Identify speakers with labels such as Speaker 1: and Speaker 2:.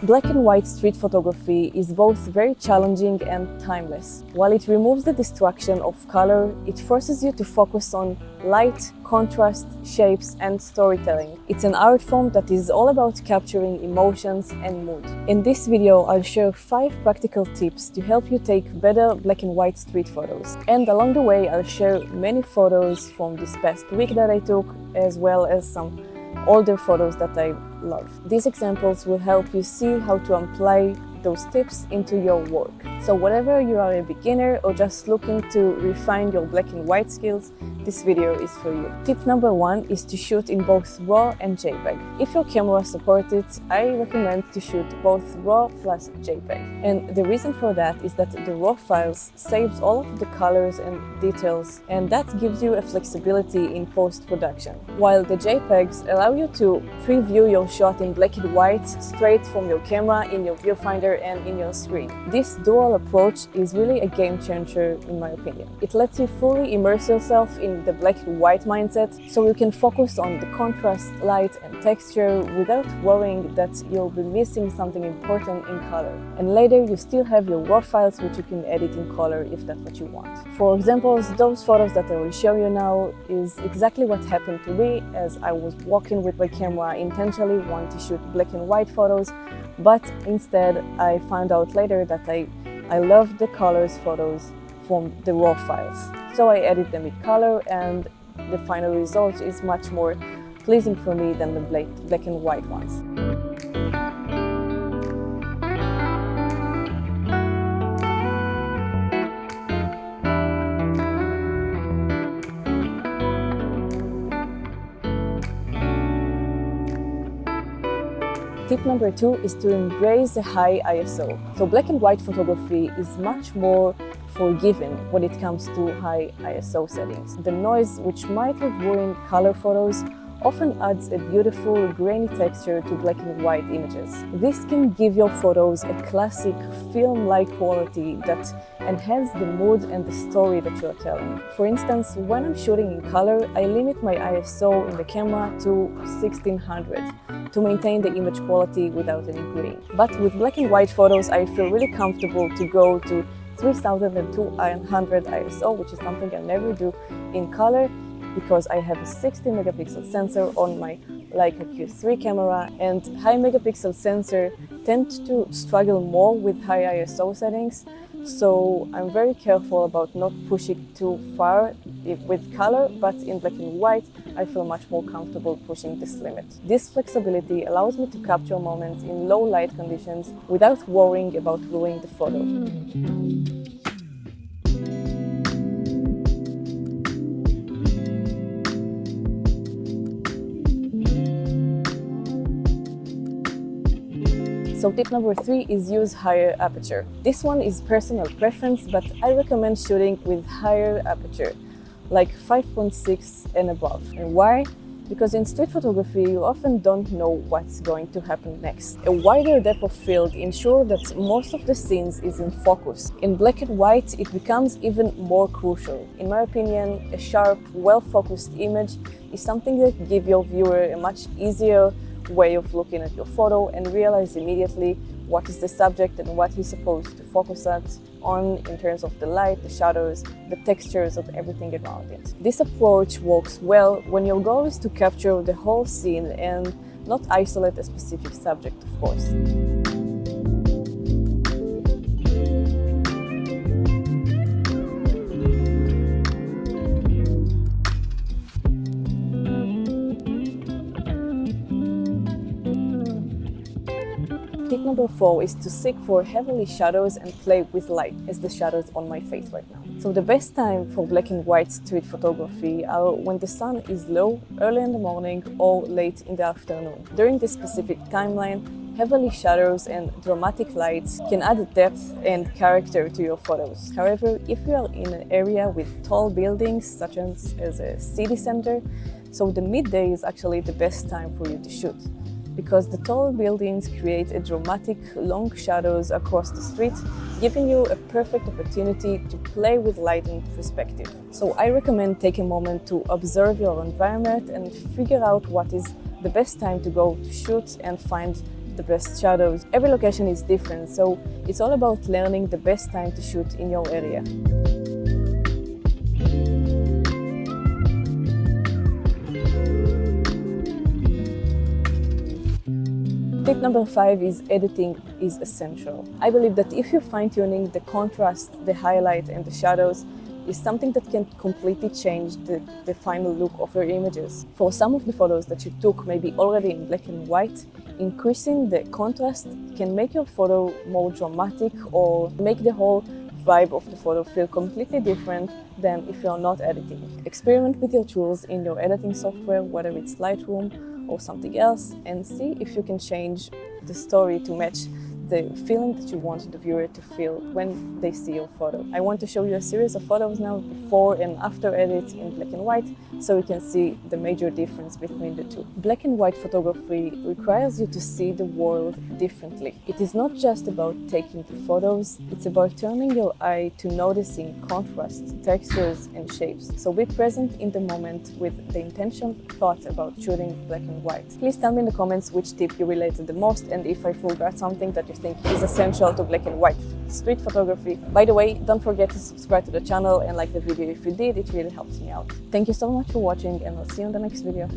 Speaker 1: Black and white street photography is both very challenging and timeless. While it removes the distraction of color, it forces you to focus on light, contrast, shapes, and storytelling. It's an art form that is all about capturing emotions and mood. In this video, I'll share 5 practical tips to help you take better black and white street photos. And along the way, I'll share many photos from this past week that I took, as well as some older photos that I love. These examples will help you see how to apply those tips into your work. So whether you are a beginner or just looking to refine your black and white skills, this video is for you. Tip number 1 is to shoot in both RAW and JPEG. If your camera supports it, I recommend to shoot both RAW plus JPEG. And the reason for that is that the RAW files saves all of the colors and details, and that gives you a flexibility in post-production. While the JPEGs allow you to preview your shot in black and white straight from your camera in your viewfinder and in your screen. This dual approach is really a game changer in my opinion. It lets you fully immerse yourself in the black and white mindset, so you can focus on the contrast, light and texture without worrying that you'll be missing something important in color. And later you still have your RAW files which you can edit in color if that's what you want. For examples, those photos that I will show you now is exactly what happened to me as I was walking with my camera intentionally wanting to shoot black and white photos, but instead I found out later that I love the colors photos from the RAW files. So I edit them in color and the final result is much more pleasing for me than the black and white ones. Tip number 2 is to embrace a high ISO. So black and white photography is much more forgiving when it comes to high ISO settings. The noise, which might have ruined color photos, often adds a beautiful grainy texture to black and white images. This can give your photos a classic film-like quality that enhances the mood and the story that you are telling. For instance, when I'm shooting in color, I limit my ISO in the camera to 1600 to maintain the image quality without any grain. But with black and white photos, I feel really comfortable to go to 3200 ISO, which is something I never do in color, because I have a 60 megapixel sensor on my Leica Q3 camera, and high megapixel sensor tend to struggle more with high ISO settings, so I'm very careful about not pushing too far with color, but in black and white I feel much more comfortable pushing this limit. This flexibility allows me to capture moments in low light conditions without worrying about ruining the photo. So tip number 3 is use higher aperture. This one is personal preference, but I recommend shooting with higher aperture, like 5.6 and above. And why? Because in street photography, you often don't know what's going to happen next. A wider depth of field ensures that most of the scenes is in focus. In black and white, it becomes even more crucial. In my opinion, a sharp, well-focused image is something that gives your viewer a much easier way of looking at your photo and realize immediately what is the subject and what he's supposed to focus on in terms of the light, the shadows, the textures of everything around it. This approach works well when your goal is to capture the whole scene and not isolate a specific subject, of course. Tip number 4 is to seek for heavily shadows and play with light, as the shadows on my face right now. So the best time for black and white street photography are when the sun is low, early in the morning or late in the afternoon. During this specific timeline, heavily shadows and dramatic lights can add depth and character to your photos. However, if you are in an area with tall buildings, such as a city center, so the midday is actually the best time for you to shoot, because the tall buildings create a dramatic, long shadows across the street, giving you a perfect opportunity to play with light and perspective. So I recommend taking a moment to observe your environment and figure out what is the best time to go to shoot and find the best shadows. Every location is different, so it's all about learning the best time to shoot in your area. Tip number 5 is editing is essential. I believe that if you're fine-tuning the contrast, the highlight and the shadows, is something that can completely change the final look of your images. For some of the photos that you took maybe already in black and white, increasing the contrast can make your photo more dramatic or make the whole vibe of the photo feel completely different than if you're not editing. Experiment with your tools in your editing software, whether it's Lightroom or something else, and see if you can change the story to match the feeling that you want the viewer to feel when they see your photo. I want to show you a series of photos now, before and after edits in black and white, so you can see the major difference between the two. Black and white photography requires you to see the world differently. It is not just about taking the photos, it's about turning your eye to noticing contrast, textures and shapes. So be present in the moment with the intention thought about shooting black and white. Please tell me in the comments which tip you related the most, and if I forgot something that you think is essential to black and white street photography. By the way, don't forget to subscribe to the channel and like the video if you did, it really helps me out. Thank you so much for watching, and I'll see you in the next video.